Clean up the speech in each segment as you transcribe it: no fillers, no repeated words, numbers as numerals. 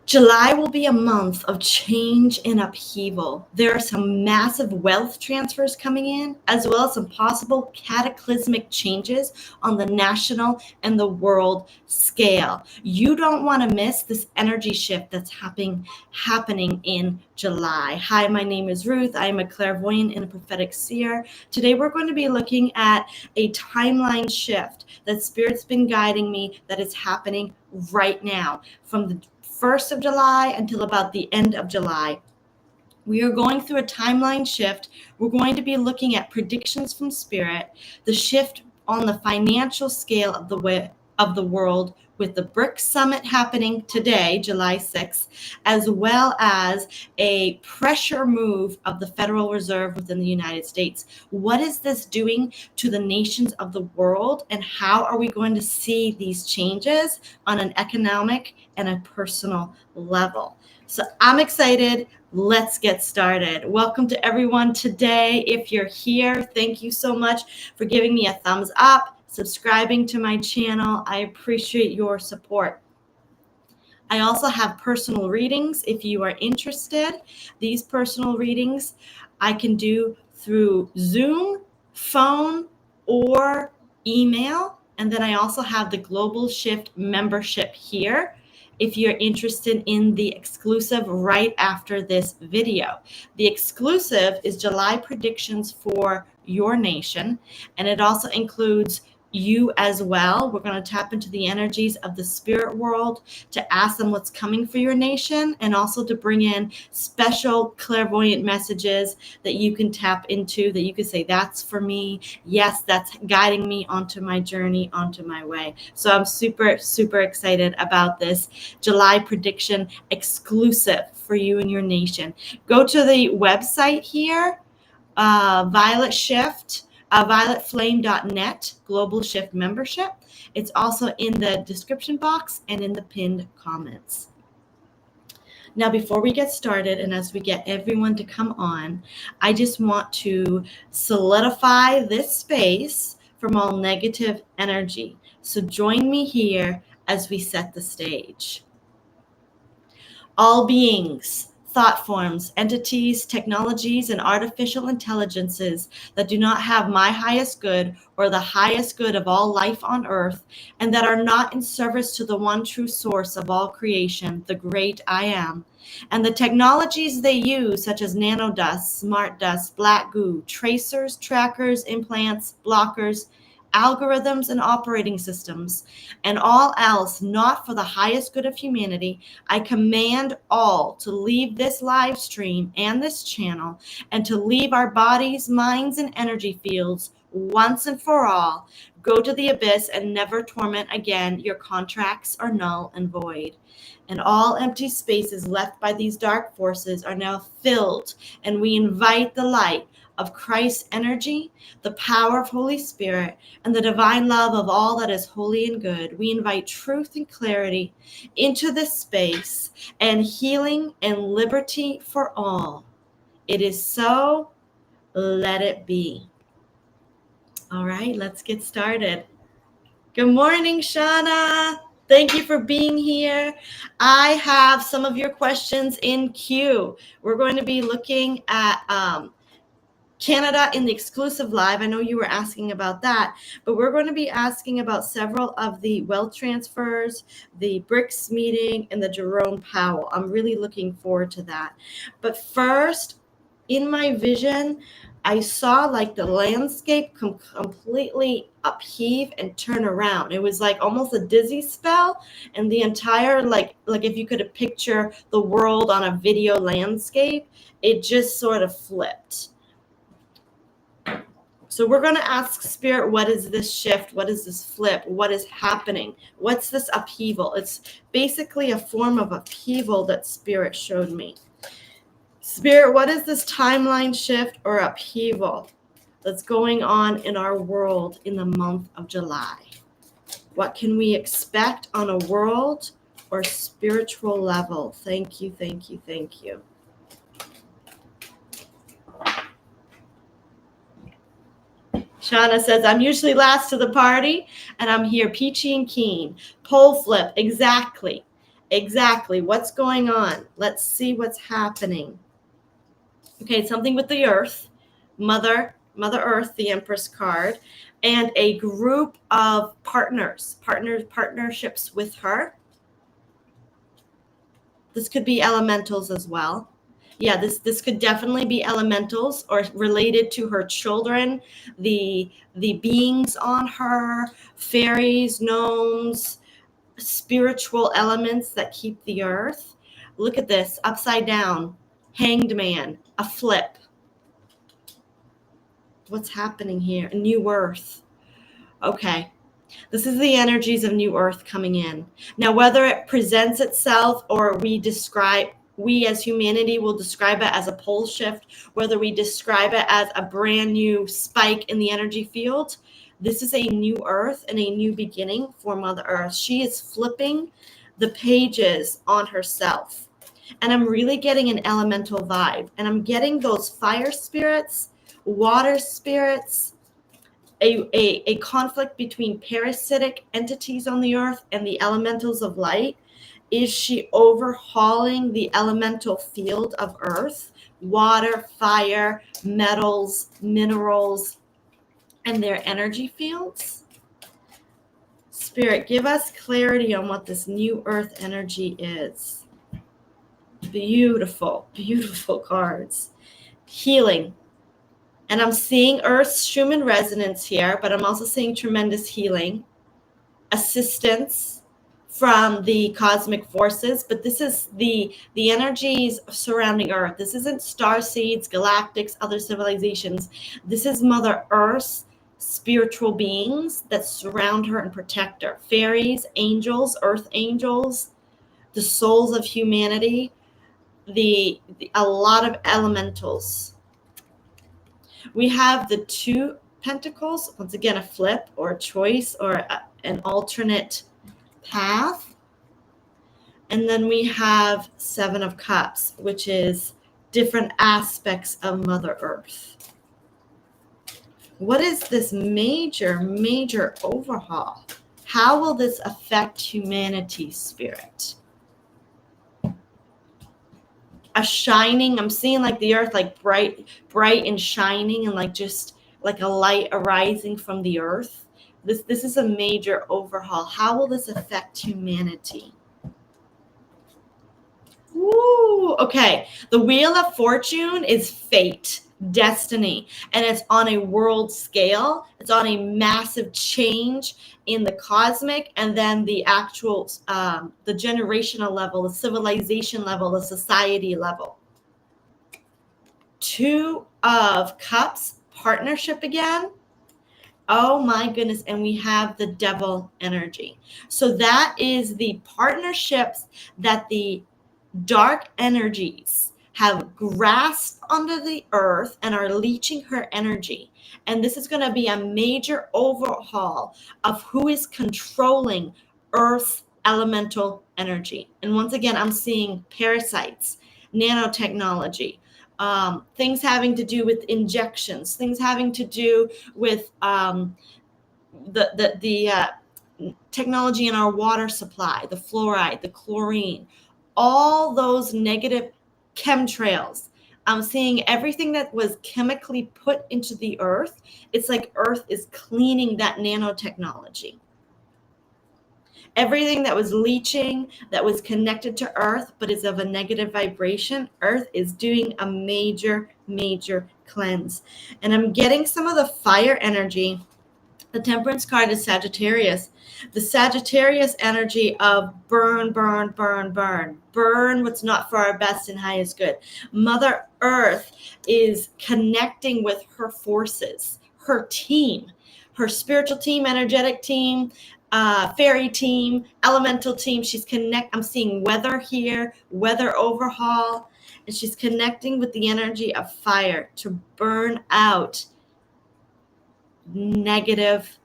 July will be a month of change and upheaval. There are some massive wealth transfers coming in, as well as some possible cataclysmic changes on the national and the world scale. You don't want to miss this energy shift that's happening in July. Hi, my name is Ruth. I am a clairvoyant and a prophetic seer. Today we're going to be looking at a timeline shift that Spirit's been guiding me that is happening right now from the 1st of July until about the end of July. We are going through a timeline shift. We're going to be looking at predictions from Spirit, the shift on the financial scale of the world with the BRICS Summit happening today, July 6th, as well as a pressure move of the Federal Reserve within the United States. What is this doing to the nations of the world, and how are we going to see these changes on an economic and a personal level? So I'm excited. Let's get started. Welcome to everyone today. If you're here, thank you so much for giving me a thumbs up, subscribing to my channel. I appreciate your support. I also have personal readings if you are interested. These personal readings I can do through Zoom, phone, or email. And then I also have the Global Shift membership here if you're interested in the exclusive right after this video. The exclusive is July predictions for your nation, and it also includes you as well. We're going to tap into the energies of the spirit world to ask them what's coming for your nation, and also to bring in special clairvoyant messages that you can tap into, that you can say, that's for me. Yes, that's guiding me onto my journey, onto my way. So I'm super, super excited about this July prediction exclusive for you and your nation. Go to the website here, violetflame.net, Global Shift membership. It's also in the description box and in the pinned comments. Now, before we get started, and as we get everyone to come on, I just want to solidify this space from all negative energy. So join me here as we set the stage. All beings, thought forms, entities, technologies, and artificial intelligences that do not have my highest good or the highest good of all life on earth, and that are not in service to the one true source of all creation, the great I am, and the technologies they use, such as nanodust, smart dust, black goo, tracers, trackers, implants, blockers, algorithms, and operating systems, and all else not for the highest good of humanity, I command all to leave this live stream and this channel, and to leave our bodies, minds, and energy fields once and for all. Go to the abyss and never torment again. Your contracts are null and void. And all empty spaces left by these dark forces are now filled, and we invite the light of Christ's energy, the power of Holy Spirit, and the divine love of all that is holy and good. We invite truth and clarity into this space, and healing and liberty for all. It is so. Let it be. All right, let's get started. Good morning, Shauna. Thank you for being here. I have some of your questions in queue. We're going to be looking at Canada in the exclusive live. I know you were asking about that, but we're going to be asking about several of the wealth transfers, the BRICS meeting, and the Jerome Powell. I'm really looking forward to that. But first, in my vision, I saw like the landscape completely upheave and turn around. It was like almost a dizzy spell, and the entire like if you could picture the world on a video landscape, it just sort of flipped. So we're going to ask Spirit, what is this shift? What is this flip? What is happening? What's this upheaval? It's basically a form of upheaval that Spirit showed me. Spirit, what is this timeline shift or upheaval that's going on in our world in the month of July? What can we expect on a world or spiritual level? Thank you, thank you, thank you. Shauna says, I'm usually last to the party, and I'm here peachy and keen. Pole flip, exactly. Exactly. What's going on? Let's see what's happening. Okay, something with the earth, Mother Earth, the Empress card, and a group of partnerships with her. This could be elementals as well. Yeah, this could definitely be elementals or related to her children, the beings on her, fairies, gnomes, spiritual elements that keep the earth. Look at this, upside down, hanged man, a flip. What's happening here? A new earth. Okay. This is the energies of new earth coming in. Now, whether it presents itself or we as humanity will describe it as a pole shift, whether we describe it as a brand new spike in the energy field, this is a new earth and a new beginning for Mother Earth. She is flipping the pages on herself. And I'm really getting an elemental vibe. And I'm getting those fire spirits, water spirits, a conflict between parasitic entities on the earth and the elementals of light. Is she overhauling the elemental field of earth, water, fire, metals, minerals, and their energy fields? Spirit, give us clarity on what this new earth energy is. Beautiful, beautiful cards. Healing. And I'm seeing Earth's Schumann resonance here, but I'm also seeing tremendous healing, assistance from the cosmic forces. But this is the energies surrounding Earth. This isn't star seeds, galactics, other civilizations. This is Mother Earth's spiritual beings that surround her and protect her. Fairies, angels, earth angels, the souls of humanity, a lot of elementals. We have the two pentacles, once again, a flip or a choice or an alternate path. And then we have Seven of Cups, which is different aspects of Mother Earth. What is this major, major overhaul? How will this affect humanity, Spirit? A shining, I'm seeing like the earth, like bright and shining, and like just like a light arising from the earth. This is a major overhaul. How will this affect humanity? Woo! Okay, the Wheel of Fortune is fate, destiny, and it's on a world scale. It's on a massive change in the cosmic, and then the actual, the generational level, the civilization level, the society level. Two of Cups, partnership again. Oh my goodness. And we have the Devil energy. So that is the partnerships that the dark energies have grasped under the earth and are leeching her energy. And this is going to be a major overhaul of who is controlling Earth's elemental energy. And once again, I'm seeing parasites, nanotechnology, things having to do with injections, things having to do with the technology in our water supply, the fluoride, the chlorine, all those negative chemtrails. I'm seeing everything that was chemically put into the earth. It's like Earth is cleaning that nanotechnology. Everything that was leaching, that was connected to Earth, but is of a negative vibration, Earth is doing a major, major cleanse. And I'm getting some of the fire energy. The Temperance card is Sagittarius. The Sagittarius energy of burn, burn, burn, burn. Burn what's not for our best and highest good. Mother Earth is connecting with her forces, her team, her spiritual team, energetic team, fairy team, elemental team. I'm seeing weather here, weather overhaul, and she's connecting with the energy of fire to burn out negative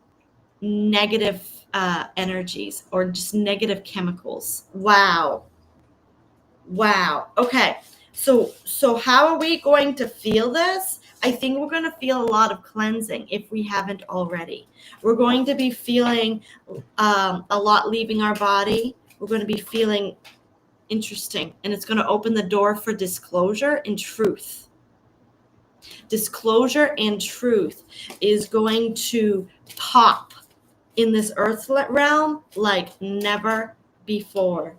energies or just negative chemicals. Wow. Okay. So how are we going to feel this? I think we're going to feel a lot of cleansing if we haven't already. We're going to be feeling a lot leaving our body. we're going to be feeling interesting, and it's going to open the door for disclosure and truth. Disclosure and truth is going to pop in this earth realm like never before.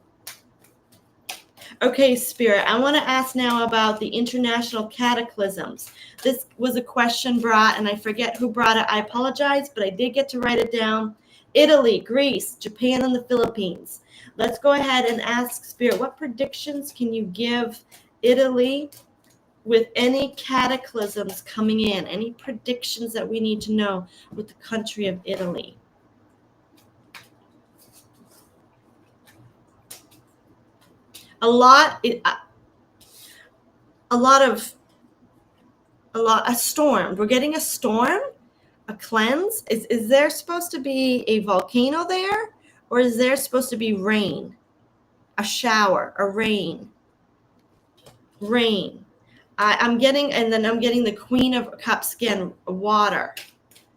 Okay, Spirit, I want to ask now about the international cataclysms. This was a question brought, and I forget who brought it. I apologize, but I did get to write it down. Italy, Greece, Japan, and the Philippines. Let's go ahead and ask Spirit, what predictions can you give Italy with any cataclysms coming in? Any predictions that we need to know with the country of Italy? A storm. We're getting a storm, a cleanse. Is there supposed to be a volcano there, or is there supposed to be rain, a shower, a rain? I'm getting the Queen of Cups again, water.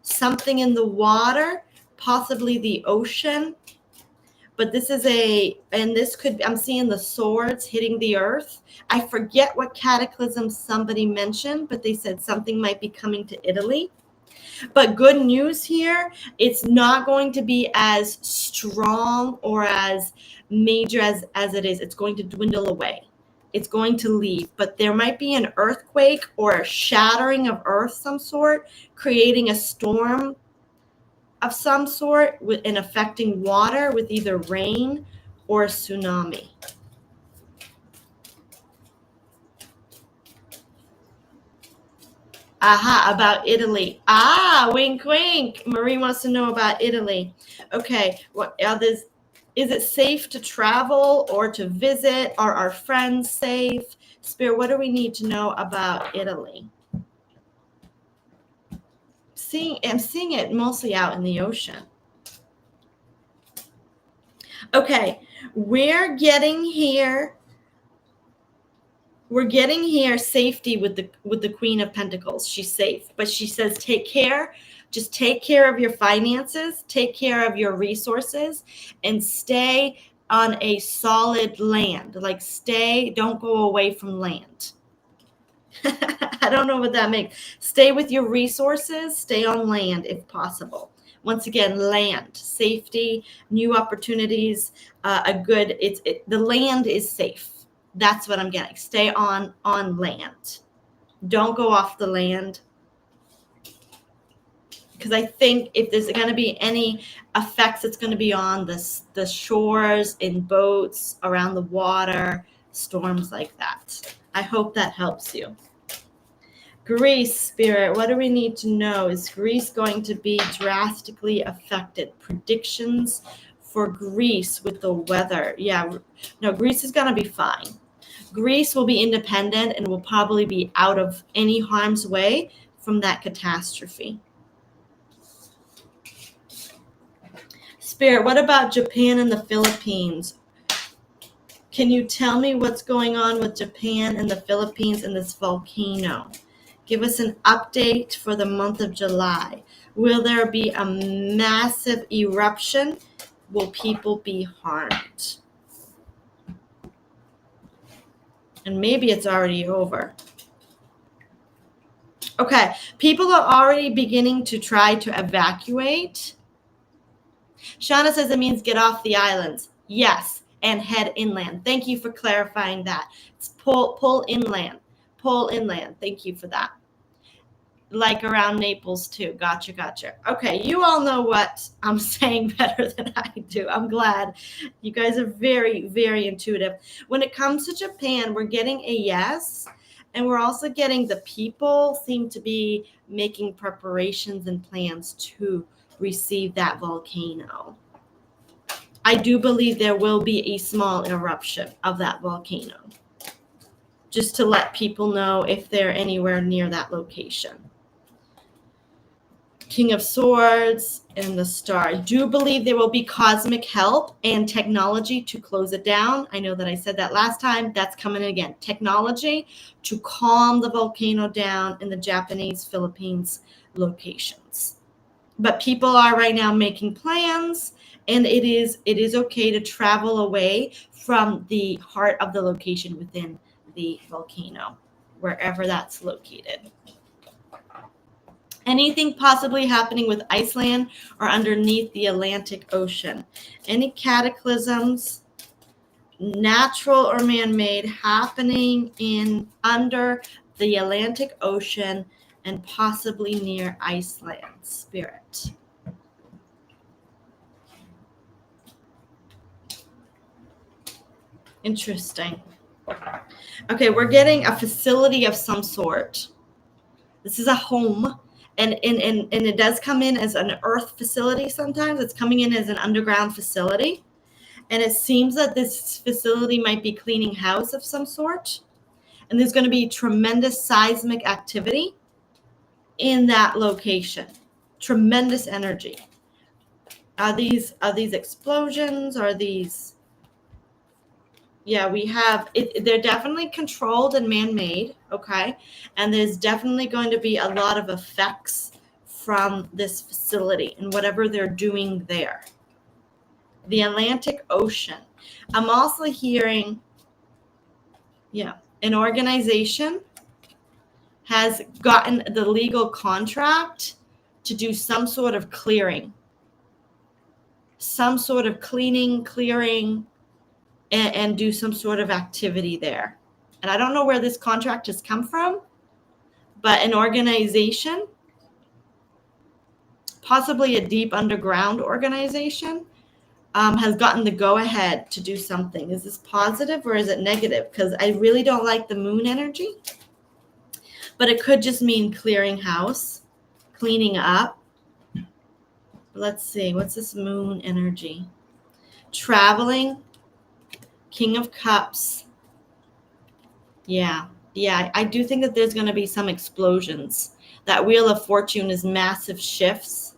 Something in the water, possibly the ocean. But I'm seeing the swords hitting the earth. I forget what cataclysm somebody mentioned, but they said something might be coming to Italy. But good news here, it's not going to be as strong or as major as it is. It's going to dwindle away. It's going to leave. But there might be an earthquake or a shattering of earth some sort, creating a storm of some sort and affecting water with either rain or a tsunami. Aha, about Italy. Wink, wink. Marie wants to know about Italy. Okay, what others? Is it safe to travel or to visit? Are our friends safe? Spirit, what do we need to know about Italy? I'm seeing it mostly out in the ocean. Okay, we're getting here safety with the Queen of Pentacles. She's safe, but she says take care. Just take care of your finances, take care of your resources, and stay on a solid land. Like don't go away from land. I don't know what that makes. Stay with your resources, stay on land if possible. Once again, land, safety, new opportunities, the land is safe. That's what I'm getting. Stay on land. Don't go off the land. Because I think if there's going to be any effects, it's going to be on the shores, in boats, around the water, storms like that. I hope that helps you. Greece, Spirit, what do we need to know? Is Greece going to be drastically affected? Predictions for Greece with the weather. Yeah, no, Greece is going to be fine. Greece will be independent and will probably be out of any harm's way from that catastrophe. Spirit, what about Japan and the Philippines? Can you tell me what's going on with Japan and the Philippines and this volcano? Give us an update for the month of July. Will there be a massive eruption? Will people be harmed? And maybe it's already over. Okay, people are already beginning to try to evacuate. Shauna says it means get off the islands. Yes, and head inland. Thank you for clarifying that. It's pull inland. Pull inland. Thank you for that. Like around Naples too. Gotcha. Okay, you all know what I'm saying better than I do. I'm glad. You guys are very, very intuitive. When it comes to Japan, we're getting a yes. And we're also getting the people seem to be making preparations and plans to receive that volcano. I do believe there will be a small eruption of that volcano. Just to let people know if they're anywhere near that location. King of Swords and the Star. I do believe there will be cosmic help and technology to close it down. I know that I said that last time. That's coming again. Technology to calm the volcano down in the Japanese, Philippines locations. But people are right now making plans, and it is okay to travel away from the heart of the location within the volcano, wherever that's located. Anything possibly happening with Iceland or underneath the Atlantic Ocean? Any cataclysms, natural or man-made, happening in under the Atlantic Ocean and possibly near Iceland, Spirit? Interesting. Okay, we're getting a facility of some sort. This is a home, and it does come in as an earth facility sometimes. It's coming in as an underground facility. And it seems that this facility might be cleaning house of some sort. And there's going to be tremendous seismic activity in that location. Tremendous energy. Are these explosions? Are these... Yeah, we have it. They're definitely controlled and man-made, okay? And there's definitely going to be a lot of effects from this facility and whatever they're doing there. The Atlantic Ocean. I'm also hearing, an organization has gotten the legal contract to do some sort of clearing, some sort of clearing, and do some sort of activity there. And I don't know where this contract has come from, but an organization, possibly a deep underground organization, has gotten the go-ahead to do something. Is this positive or is it negative? Because I really don't like the moon energy. But it could just mean clearing house, cleaning up. Let's see. What's this moon energy? Traveling. King of Cups. Yeah. I do think that there's going to be some explosions. That Wheel of Fortune is massive shifts.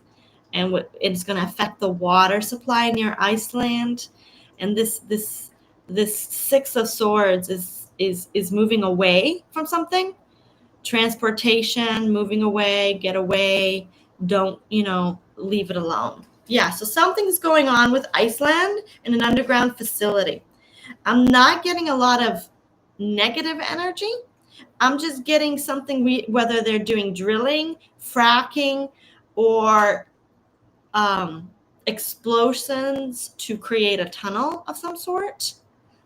And it's going to affect the water supply near Iceland. And this Six of Swords is moving away from something. Transportation, moving away, get away, don't, leave it alone. Yeah, so something's going on with Iceland in an underground facility. I'm not getting a lot of negative energy. I'm just getting something, whether they're doing drilling, fracking, or explosions to create a tunnel of some sort.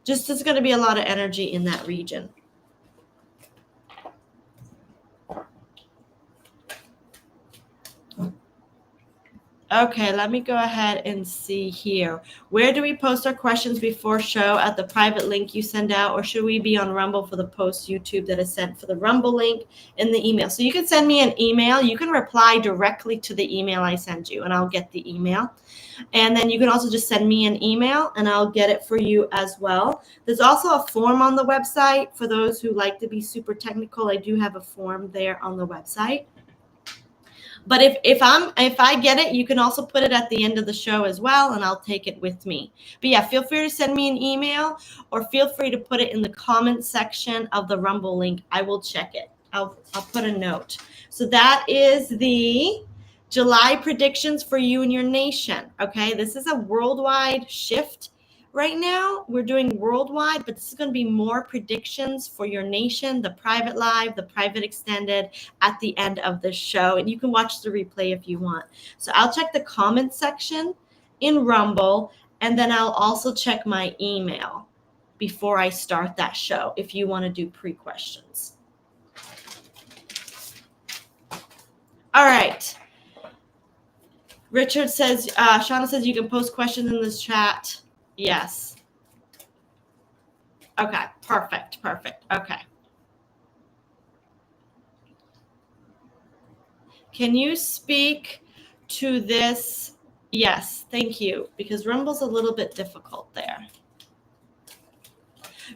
Just there's going to be a lot of energy in that region. Okay, let me go ahead and see here. Where do we post our questions before show? At the private link you send out, or should we be on Rumble for the post YouTube that is sent for the Rumble link in the email? So you can send me an email. You can reply directly to the email I send you, and I'll get the email. And then you can also just send me an email, and I'll get it for you as well. There's also a form on the website for those who like to be super technical. I do have a form there on the website. But if I get it, you can also put it at the end of the show as well, and I'll take it with me. But yeah, feel free to send me an email, or feel free to put it in the comment section of the Rumble link. I will check it. I'll put a note. So that is the July predictions for you and your nation. Okay, this is a worldwide shift. Right now, we're doing worldwide, but this is going to be more predictions for your nation, the private live, the private extended at the end of the show. And you can watch the replay if you want. So I'll check the comment section in Rumble, and then I'll also check my email before I start that show if you want to do pre-questions. All right. Richard says, Shauna says you can post questions in this chat. Yes. Okay, perfect. Okay. Can you speak to this? Yes, thank you, because Rumble's a little bit difficult there.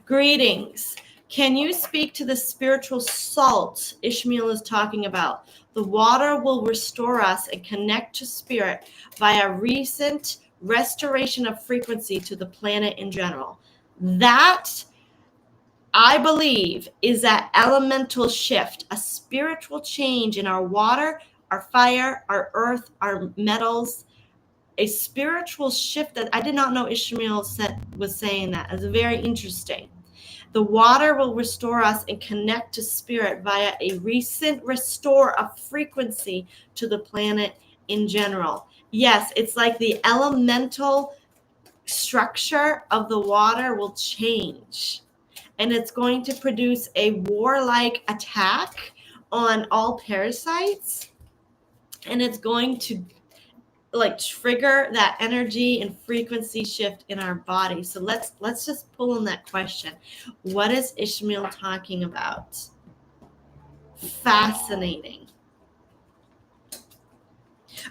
Greetings. Can you speak to the spiritual salt Ishmael is talking about? The water will restore us and connect to spirit via recent restoration of frequency to the planet in general. That, I believe, is that elemental shift, a spiritual change in our water our fire, our earth, our metals, a spiritual shift that I did not know Ishmael was saying that. It's very interesting. The water will restore us and connect to spirit via a recent restore of frequency to the planet in general. Yes, it's like the elemental structure of the water will change, and it's going to produce a warlike attack on all parasites, and it's going to like trigger that energy and frequency shift in our body. So let's just pull on that question. What is Ishmael talking about? Fascinating.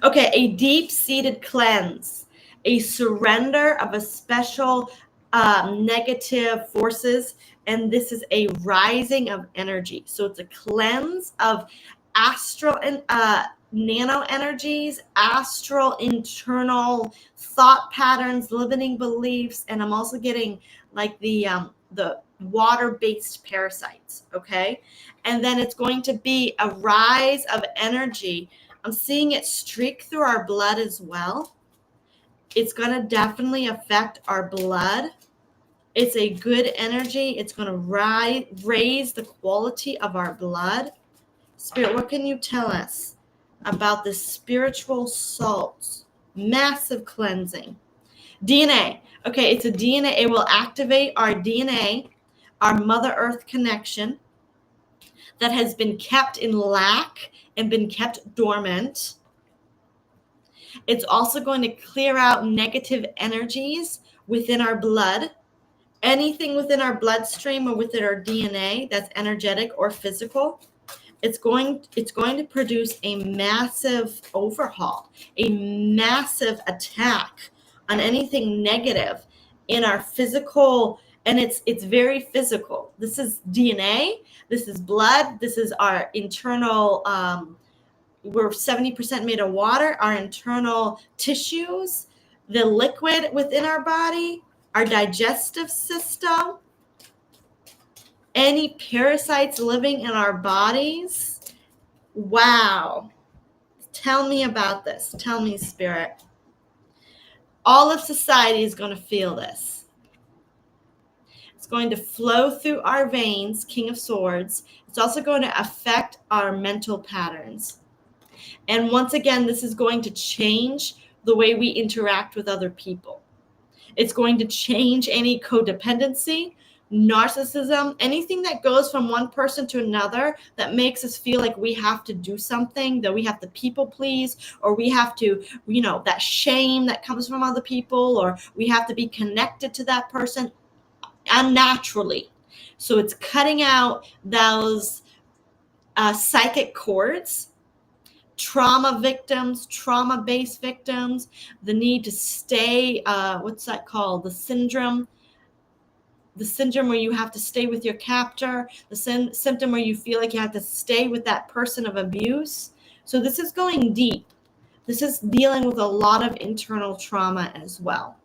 Okay, a deep-seated cleanse, a surrender of a special negative forces, and this is a rising of energy. So it's a cleanse of astral and nano energies, astral internal thought patterns, limiting beliefs, and I'm also getting like the water-based parasites. Okay, and then it's going to be a rise of energy. I'm seeing it streak through our blood as well. It's going to definitely affect our blood. It's a good energy. It's going to raise the quality of our blood. Spirit, what can you tell us about this spiritual salt? Massive cleansing. DNA. Okay, it's a DNA. It will activate our DNA, our Mother Earth connection that has been kept in lack and been kept dormant. It's also going to clear out negative energies within our blood. Anything within our bloodstream or within our DNA that's energetic or physical, it's going to produce a massive overhaul, a massive attack on anything negative in our physical, and it's very physical. This is DNA, this is blood, this is our internal we're 70% made of water, our internal tissues, the liquid within our body, our digestive system, any parasites living in our bodies. Wow. Tell me about this. Tell me, Spirit. All of society is going to feel this. It's going to flow through our veins, King of Swords. It's also going to affect our mental patterns. And once again, this is going to change the way we interact with other people. It's going to change any codependency, narcissism, anything that goes from one person to another that makes us feel like we have to do something, that we have to people please, or we have to, that shame that comes from other people, or we have to be connected to that person unnaturally. So it's cutting out those psychic cords. Trauma victims, trauma-based victims, the need to stay, what's that called? The syndrome where you have to stay with your captor, the symptom where you feel like you have to stay with that person of abuse. So this is going deep. This is dealing with a lot of internal trauma as well.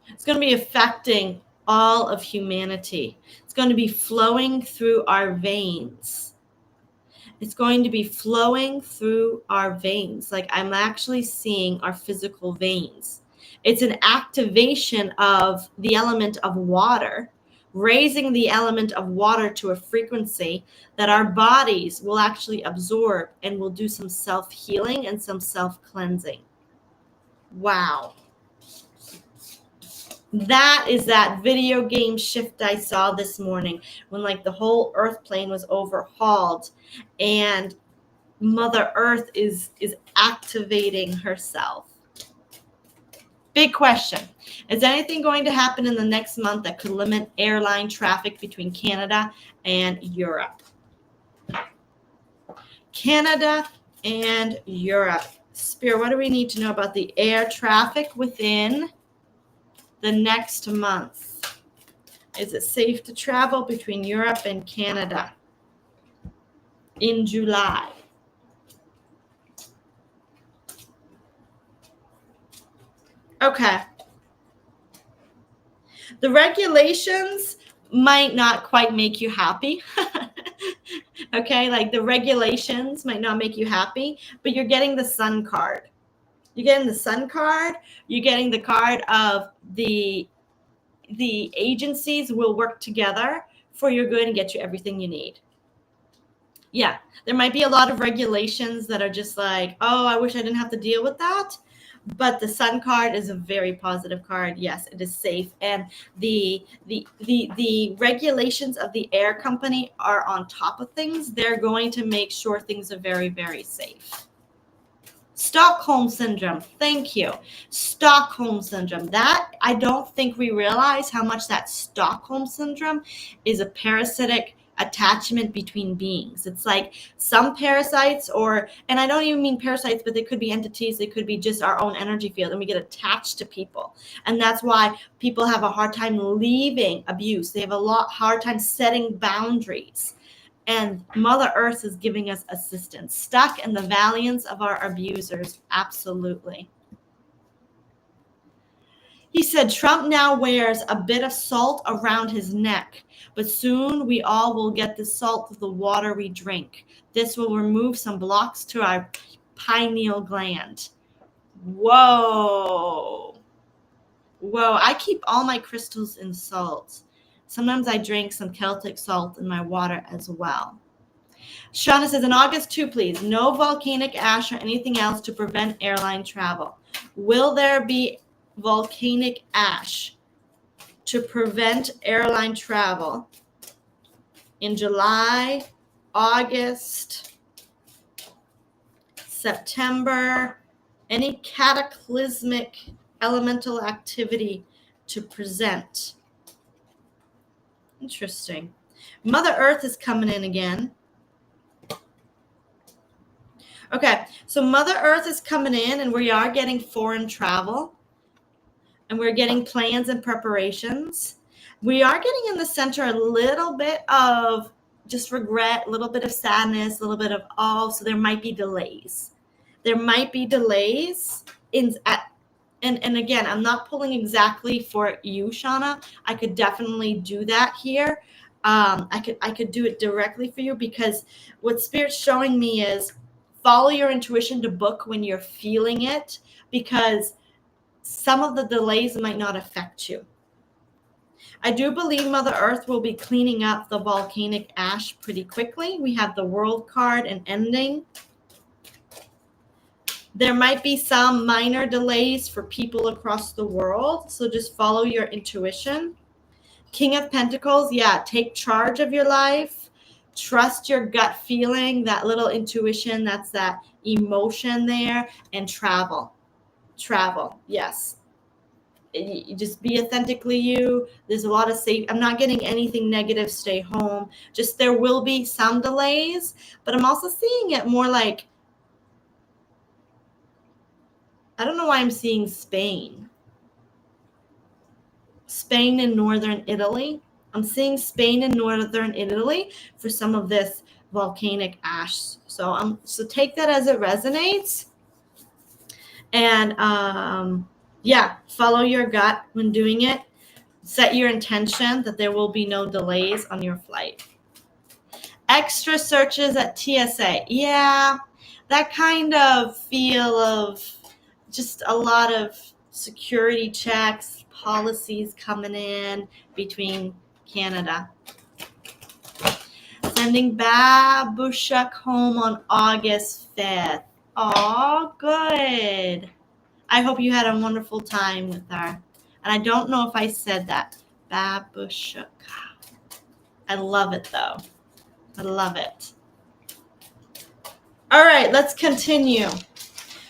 It's going to be affecting all of humanity. It's going to be flowing through our veins. It's going to be flowing through our veins. Like I'm actually seeing our physical veins. It's an activation of the element of water, raising the element of water to a frequency that our bodies will actually absorb and will do some self-healing and some self-cleansing. Wow. That is that video game shift I saw this morning when like the whole earth plane was overhauled and Mother Earth is activating herself. Big question. Is anything going to happen in the next month that could limit airline traffic between Canada and Europe? Canada and Europe. Spirit, what do we need to know about the air traffic within the next month? Is it safe to travel between Europe and Canada in July? Okay. The regulations might not quite make you happy. Okay, like the regulations might not make you happy, but you're getting the sun card. You're getting the sun card. You're getting the card of the agencies will work together for your good and get you everything you need. Yeah, there might be a lot of regulations that are just like, oh, I wish I didn't have to deal with that. But the sun card is a very positive card. Yes, it is safe, and the regulations of the air company are on top of things. They're going to make sure things are very, very safe. Stockholm syndrome. Thank you. Stockholm syndrome. That, I don't think we realize how much that Stockholm syndrome is a parasitic attachment between beings. It's like some parasites, and I don't even mean parasites, but they could be entities. They could be just our own energy field, and we get attached to people. And that's why people have a hard time leaving abuse. They have hard time setting boundaries. And Mother Earth is giving us assistance. Stuck in the valiance of our abusers. Absolutely. He said, Trump now wears a bit of salt around his neck, but soon we all will get the salt with the water we drink. This will remove some blocks to our pineal gland. Whoa. Whoa. I keep all my crystals in salt. Sometimes I drink some Celtic salt in my water as well. Shauna says, in August 2, please, no volcanic ash or anything else to prevent airline travel. Will there be volcanic ash to prevent airline travel in July, August, September? Any cataclysmic elemental activity to present? Interesting. Mother Earth is coming in again. Okay, so Mother Earth is coming in, and we are getting foreign travel, and we're getting plans and preparations. We are getting in the center a little bit of just regret, a little bit of sadness, a little bit of so there might be delays. There might be delays and again, I'm not pulling exactly for you, Shauna. I could definitely do that here. I could do it directly for you, because what Spirit's showing me is follow your intuition to book when you're feeling it, because some of the delays might not affect you. I do believe Mother Earth will be cleaning up the volcanic ash pretty quickly. We have the World card and ending. There might be some minor delays for people across the world, so just follow your intuition. King of Pentacles, yeah, take charge of your life. Trust your gut feeling, that little intuition, that's that emotion there, and travel. Travel, yes. You just be authentically you. There's a lot of safe. I'm not getting anything negative. Stay home. Just there will be some delays, but I'm also seeing it more like, I don't know why I'm seeing Spain. Spain and northern Italy. I'm seeing Spain and northern Italy for some of this volcanic ash. So take that as it resonates. And yeah, follow your gut when doing it. Set your intention that there will be no delays on your flight. Extra searches at TSA. Yeah, that kind of feel of just a lot of security checks, policies coming in between Canada. Sending Babushuk home on August 5th. Oh, good. I hope you had a wonderful time with her. And I don't know if I said that. Babushuk. I love it, though. I love it. All right, let's continue.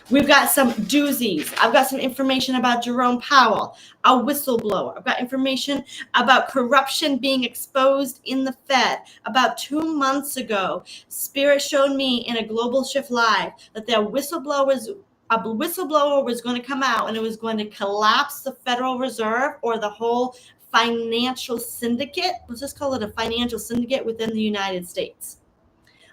We've got some doozies. I've got some information about Jerome Powell, a whistleblower. I've got information about corruption being exposed in the Fed. About 2 months ago, Spirit showed me in a Global Shift Live that a whistleblower was going to come out, and it was going to collapse the Federal Reserve or the whole financial syndicate. Let's just call it a financial syndicate within the United States.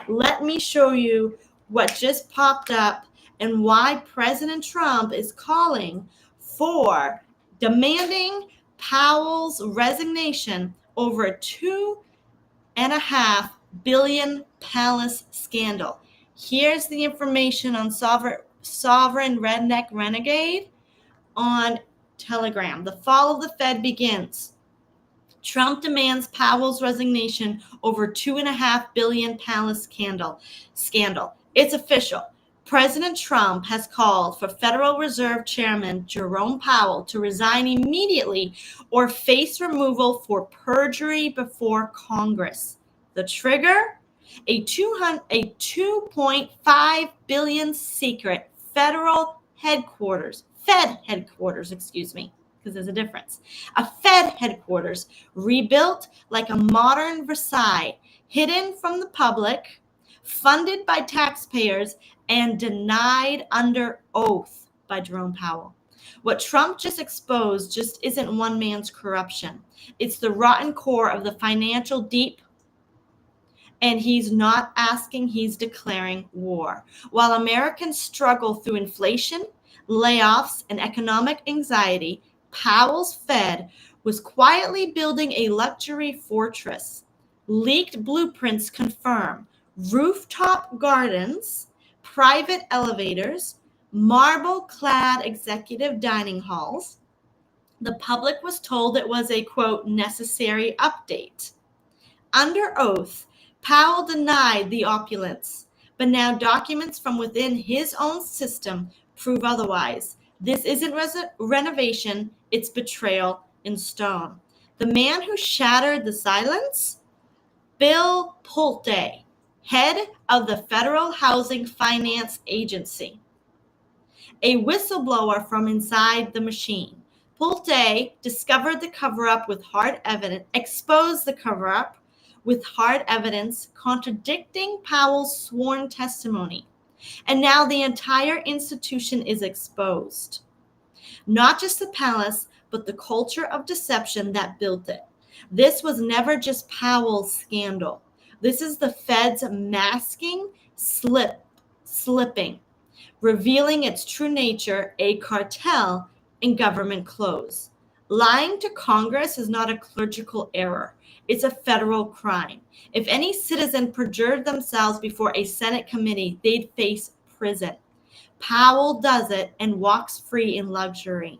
Let me show you what just popped up and why President Trump is calling for demanding Powell's resignation over a $2.5 billion palace scandal. Here's the information on Sovereign Redneck Renegade on Telegram. The fall of the Fed begins. Trump demands Powell's resignation over $2.5 billion palace scandal. It's official. President Trump has called for Federal Reserve Chairman Jerome Powell to resign immediately or face removal for perjury before Congress. The trigger? A $2.5 billion secret Fed headquarters, because there's a difference. A Fed headquarters rebuilt like a modern Versailles, hidden from the public, funded by taxpayers, and denied under oath by Jerome Powell. What Trump just exposed just isn't one man's corruption. It's the rotten core of the financial deep. And he's not asking, he's declaring war. While Americans struggle through inflation, layoffs, and economic anxiety, Powell's Fed was quietly building a luxury fortress. Leaked blueprints confirm rooftop gardens, private elevators, marble-clad executive dining halls. The public was told it was a, quote, necessary update. Under oath, Powell denied the opulence, but now documents from within his own system prove otherwise. This isn't renovation, it's betrayal in stone. The man who shattered the silence? Bill Pulte, head of the Federal Housing Finance Agency, a whistleblower from inside the machine. Pulte discovered the cover-up with hard evidence, exposed the cover-up with hard evidence contradicting Powell's sworn testimony. And now the entire institution is exposed. Not just the palace, but the culture of deception that built it. This was never just Powell's scandal. This is the Fed's masking, slipping, revealing its true nature, a cartel in government clothes. Lying to Congress is not a clerical error. It's a federal crime. If any citizen perjured themselves before a Senate committee, they'd face prison. Powell does it and walks free in luxury.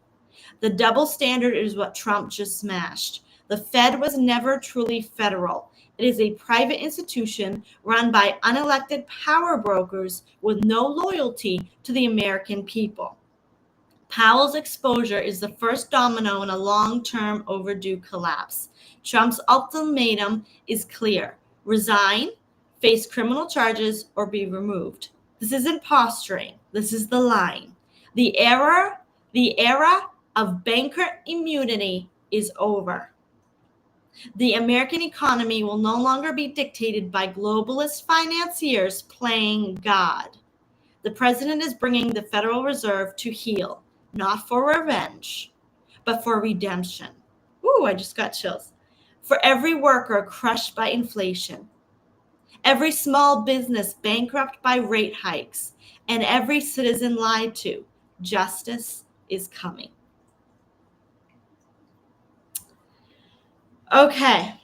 The double standard is what Trump just smashed. The Fed was never truly federal. It is a private institution run by unelected power brokers with no loyalty to the American people. Powell's exposure is the first domino in a long-term overdue collapse. Trump's ultimatum is clear. Resign, face criminal charges, or be removed. This isn't posturing. This is the line. The era of banker immunity is over. The American economy will no longer be dictated by globalist financiers playing God. The president is bringing the Federal Reserve to heel, not for revenge, but for redemption. Ooh, I just got chills. For every worker crushed by inflation, every small business bankrupt by rate hikes, and every citizen lied to, justice is coming. Okay,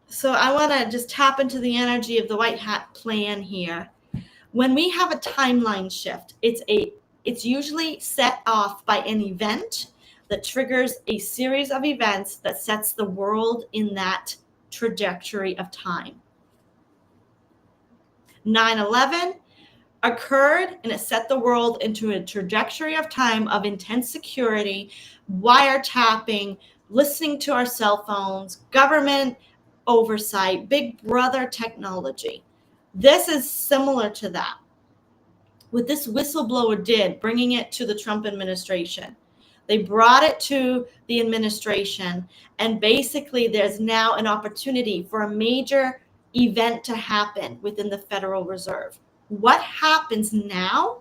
so I want to just tap into the energy of the white hat plan here. When we have a timeline shift, it's usually set off by an event that triggers a series of events that sets the world in that trajectory of time. 9/11 occurred and it set the world into a trajectory of time of intense security, wiretapping, listening to our cell phones, government oversight, big brother technology. This is similar to that. What this whistleblower did, bringing it to the Trump administration. They brought it to the administration, and basically there's now an opportunity for a major event to happen within the Federal Reserve. What happens now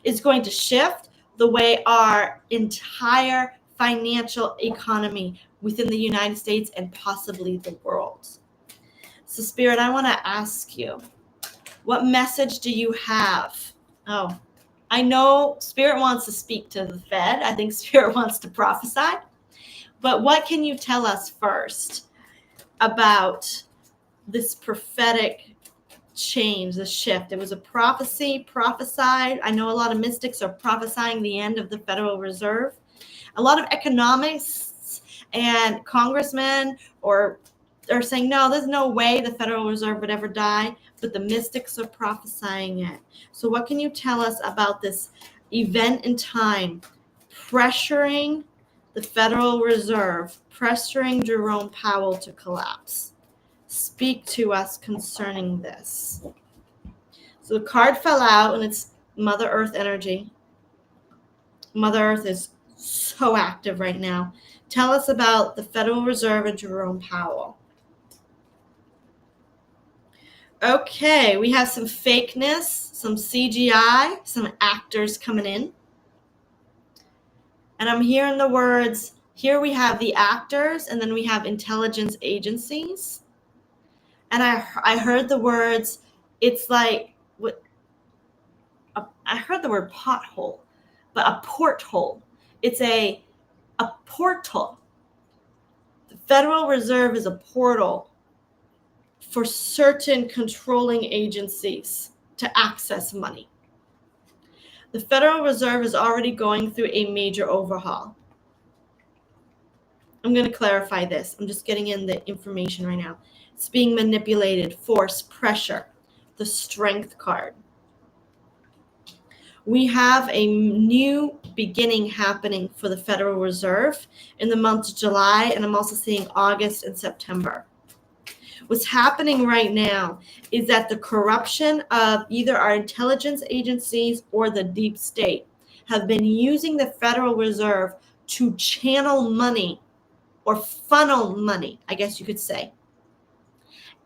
is going to shift the way our entire financial economy within the United States and possibly the world. So, Spirit, I want to ask you, what message do you have? Oh, I know Spirit wants to speak to the Fed. I think Spirit wants to prophesy. But what can you tell us first? about this prophetic change, the shift. It was a prophecy prophesied. I know a lot of mystics are prophesying the end of the Federal Reserve. A lot of economists and congressmen are saying, no, there's no way the Federal Reserve would ever die, but the mystics are prophesying it. So what can you tell us about this event in time pressuring the Federal Reserve, pressuring Jerome Powell to collapse? Speak to us concerning this. So the card fell out, and it's Mother Earth energy. Mother Earth is so active right now. Tell us about the Federal Reserve and Jerome Powell. Okay, we have some fakeness, some CGI, some actors coming in. And I'm hearing the words, here we have the actors, and then we have intelligence agencies. And I heard the words, it's like, I heard the word pothole, but a porthole. It's a portal. The Federal Reserve is a portal for certain controlling agencies to access money. The Federal Reserve is already going through a major overhaul. I'm going to clarify this. I'm just getting in the information right now. It's being manipulated, force, pressure, the Strength card. We have a new beginning happening for the Federal Reserve in the month of July, and I'm also seeing August and September. What's happening right now is that the corruption of either our intelligence agencies or the deep state have been using the Federal Reserve to channel money or funnel money, I guess you could say.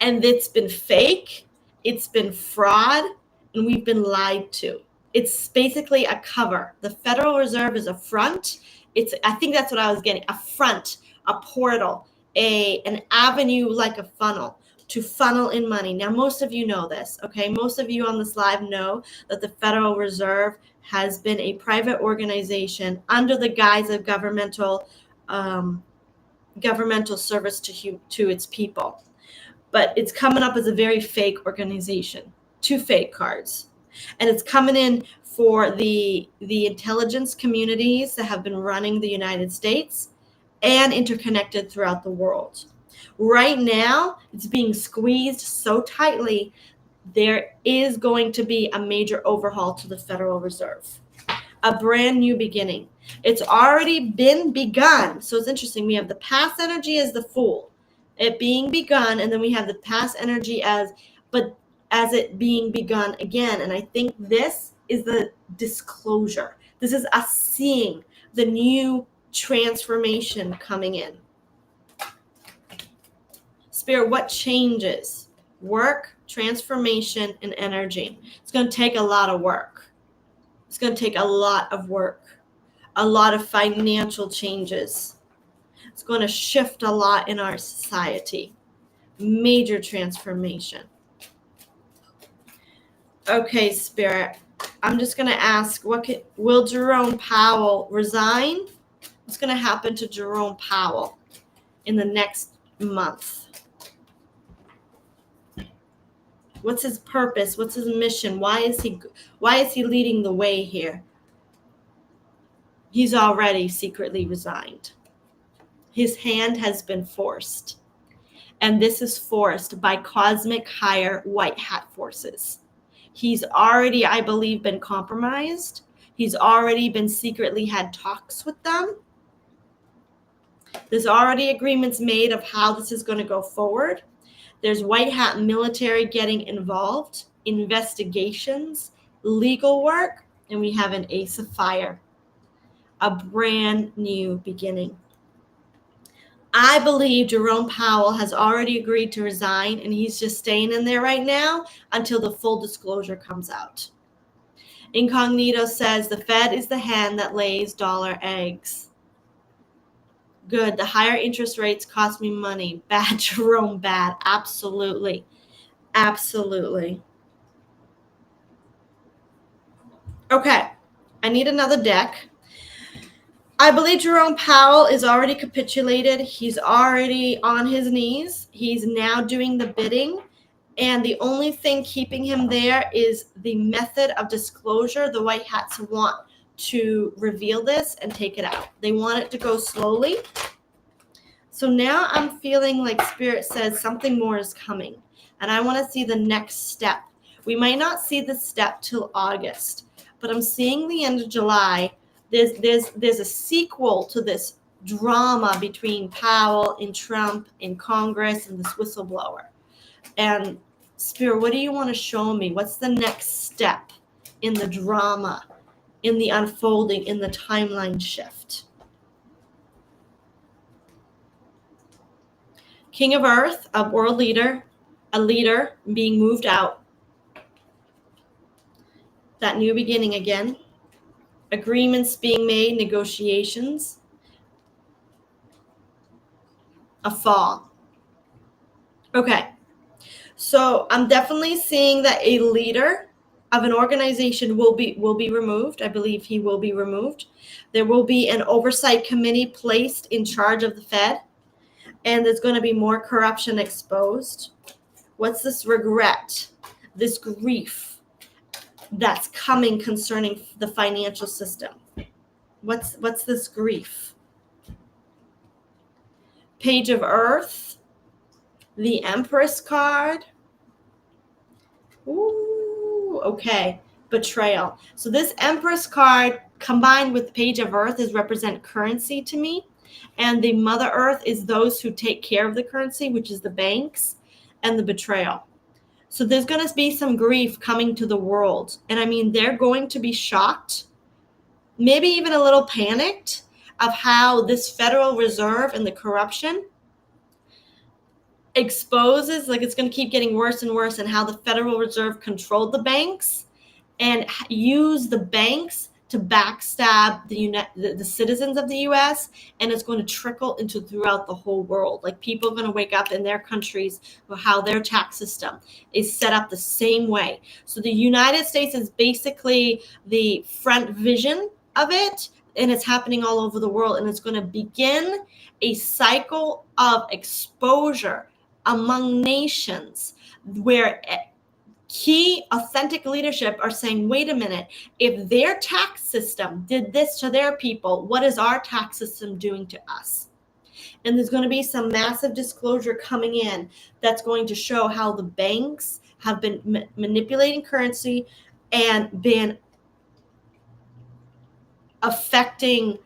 And it's been fake, it's been fraud, and we've been lied to. It's basically a cover. The Federal Reserve is a front. I think that's what I was getting, a front, a portal, an avenue like a funnel to funnel in money. Now, most of you know this, okay? Most of you on this live know that the Federal Reserve has been a private organization under the guise of governmental service to its people. But it's coming up as a very fake organization, 2 fake cards. And it's coming in for the intelligence communities that have been running the United States and interconnected throughout the world. Right now, it's being squeezed so tightly, there is going to be a major overhaul to the Federal Reserve. A brand new beginning. It's already been begun. So it's interesting. We have the past energy as the Fool, it being begun, and then we have the past energy as it being begun again. And I think this is the disclosure. This is us seeing the new transformation coming in. Spirit, what changes? Work, transformation, and energy. It's going to take a lot of work. It's going to take a lot of work, a lot of financial changes. It's going to shift a lot in our society. Major transformation. Okay, Spirit, I'm just going to ask, will Jerome Powell resign? What's going to happen to Jerome Powell in the next month? What's his purpose? What's his mission? Why is he leading the way here? He's already secretly resigned. His hand has been forced. And this is forced by cosmic higher white hat forces. He's already, I believe, been compromised. He's already been secretly had talks with them. There's already agreements made of how this is going to go forward. There's white hat military getting involved, investigations, legal work, and we have an Ace of Fire, a brand new beginning. I believe Jerome Powell has already agreed to resign, and he's just staying in there right now until the full disclosure comes out. Incognito says the Fed is the hen that lays dollar eggs. Good. The higher interest rates cost me money. Bad, Jerome, bad. Absolutely. Absolutely. Okay. I need another deck. I believe Jerome Powell is already capitulated. He's already on his knees. He's now doing the bidding. And the only thing keeping him there is the method of disclosure. The White Hats want to reveal this and take it out. They want it to go slowly. So now I'm feeling like Spirit says something more is coming. And I want to see the next step. We might not see the step till August, but I'm seeing the end of July. There's a sequel to this drama between Powell and Trump in Congress and this whistleblower. And Spirit, what do you want to show me? What's the next step in the drama, in the unfolding, in the timeline shift? King of Earth, a world leader, a leader being moved out. That new beginning again. Agreements being made, negotiations. A fall. Okay. So I'm definitely seeing that a leader of an organization will be removed. I believe he will be removed. There will be an oversight committee placed in charge of the Fed, and there's going to be more corruption exposed. What's this regret, this grief that's coming concerning the financial system? What's this grief? Page of Earth, the Empress card. Ooh, okay. Betrayal. So this Empress card combined with Page of Earth is represent currency to me. And the Mother Earth is those who take care of the currency, which is the banks, and the betrayal. So there's going to be some grief coming to the world. And I mean, they're going to be shocked, maybe even a little panicked of how this Federal Reserve and the corruption exposes, like it's going to keep getting worse and worse, and how the Federal Reserve controlled the banks and use the banks to backstab the citizens of the U.S., and it's going to trickle into throughout the whole world. Like people are going to wake up in their countries for how their tax system is set up the same way. So the United States is basically the front vision of it, and it's happening all over the world, and it's going to begin a cycle of exposure among nations where key authentic leadership are saying, wait a minute, if their tax system did this to their people, what is our tax system doing to us? And there's going to be some massive disclosure coming in that's going to show how the banks have been manipulating currency and been affecting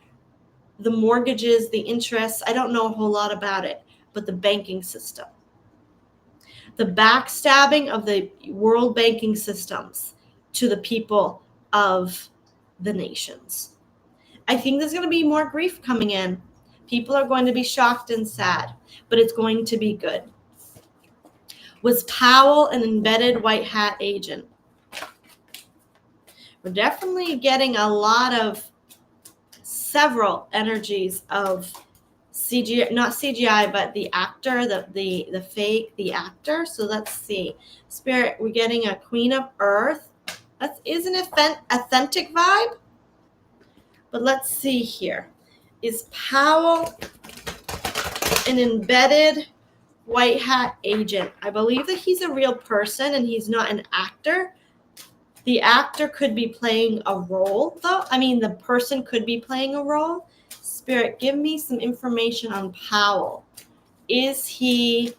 the mortgages, the interests. I don't know a whole lot about it, but the banking system. The backstabbing of the world banking systems to the people of the nations. I think there's going to be more grief coming in. People are going to be shocked and sad, but it's going to be good. Was Powell an embedded white hat agent? We're definitely getting a lot of several energies of CGI, not CGI, but the actor, the fake, the actor. So let's see. Spirit, we're getting a Queen of Earth. That is an authentic vibe. But let's see here. Is Powell an embedded white hat agent? I believe that he's a real person and he's not an actor. The actor could be playing a role, though. I mean, the person could be playing a role. Spirit, give me some information on Powell. Is he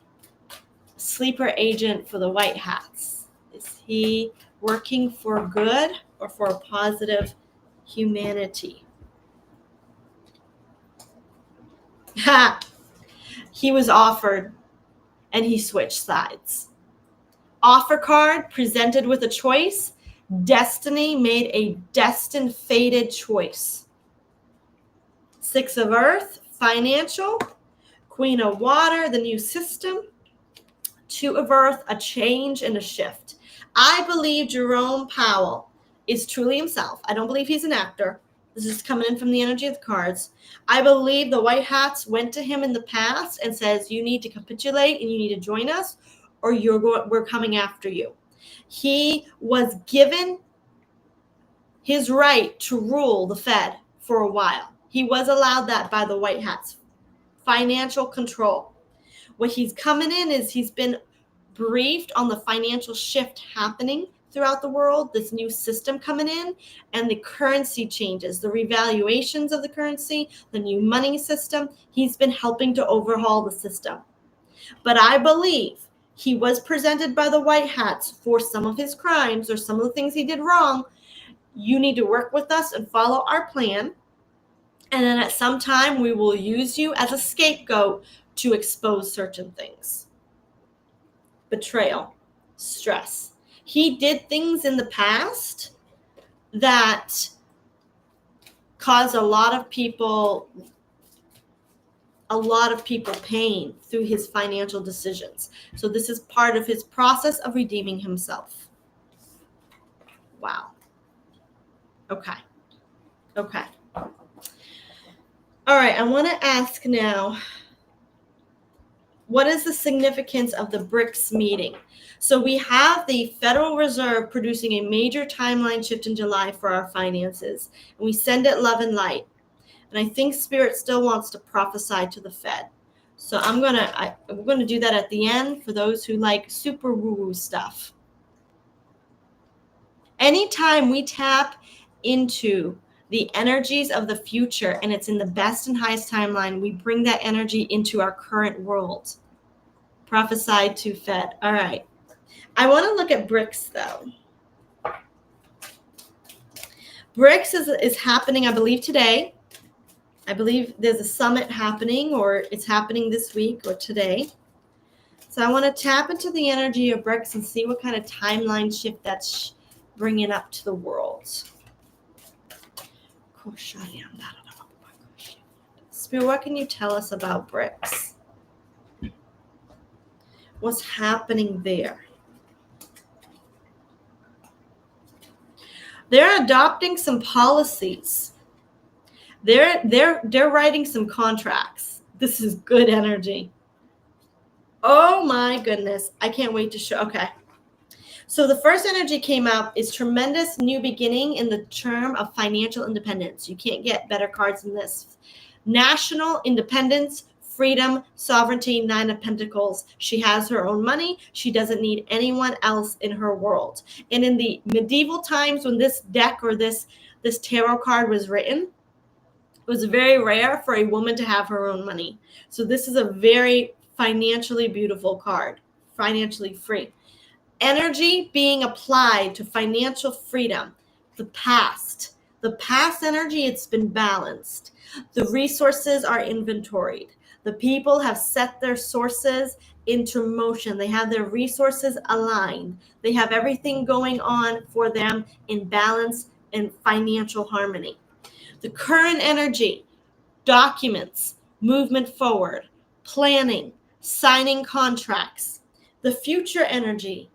sleeper agent for the White Hats? Is he working for good or for a positive humanity? Ha! He was offered and he switched sides. Offer card presented with a choice. Destiny made a destined, fated choice. Six of Earth, financial. Queen of Water, the new system. Two of Earth, a change and a shift. I believe Jerome Powell is truly himself. I don't believe he's an actor. This is coming in from the energy of the cards. I believe the White Hats went to him in the past and says, you need to capitulate and you need to join us or we're coming after you. He was given his right to rule the Fed for a while. He was allowed that by the White Hats. Financial control. What he's coming in is he's been briefed on the financial shift happening throughout the world, this new system coming in, and the currency changes, the revaluations of the currency, the new money system. He's been helping to overhaul the system. But I believe he was presented by the White Hats for some of his crimes or some of the things he did wrong. You need to work with us and follow our plan. And then at some time, we will use you as a scapegoat to expose certain things. Betrayal, stress. He did things in the past that caused a lot of people pain through his financial decisions. So this is part of his process of redeeming himself. Wow. Okay. All right, I want to ask now, what is the significance of the BRICS meeting? So we have the Federal Reserve producing a major timeline shift in July for our finances, and we send it love and light. And I think Spirit still wants to prophesy to the Fed. So we're gonna do that at the end for those who like super woo-woo stuff. Anytime we tap into the energies of the future and it's in the best and highest timeline, we bring that energy into our current world. Prophesied to Fed. All right. I want to look at BRICS though. BRICS is happening, I believe, today. I believe there's a summit happening, or it's happening this week or today. So I want to tap into the energy of BRICS and see what kind of timeline shift that's bringing up to the world. Spirit, what can you tell us about BRICS? What's happening there? They're adopting some policies. They're writing some contracts. This is good energy. Oh my goodness. I can't wait to show. Okay. So the first energy came out is tremendous new beginning in the term of financial independence. You can't get better cards than this. National independence, freedom, sovereignty, 9 of Pentacles. She has her own money. She doesn't need anyone else in her world. And in the medieval times when this deck or this tarot card was written, it was very rare for a woman to have her own money. So this is a very financially beautiful card, financially free. Energy being applied to financial freedom. The past energy, it's been balanced. The resources are inventoried. The people have set their sources into motion. They have their resources aligned. They have everything going on for them in balance and financial harmony. The current energy, documents, movement forward, planning, signing contracts. The future energy,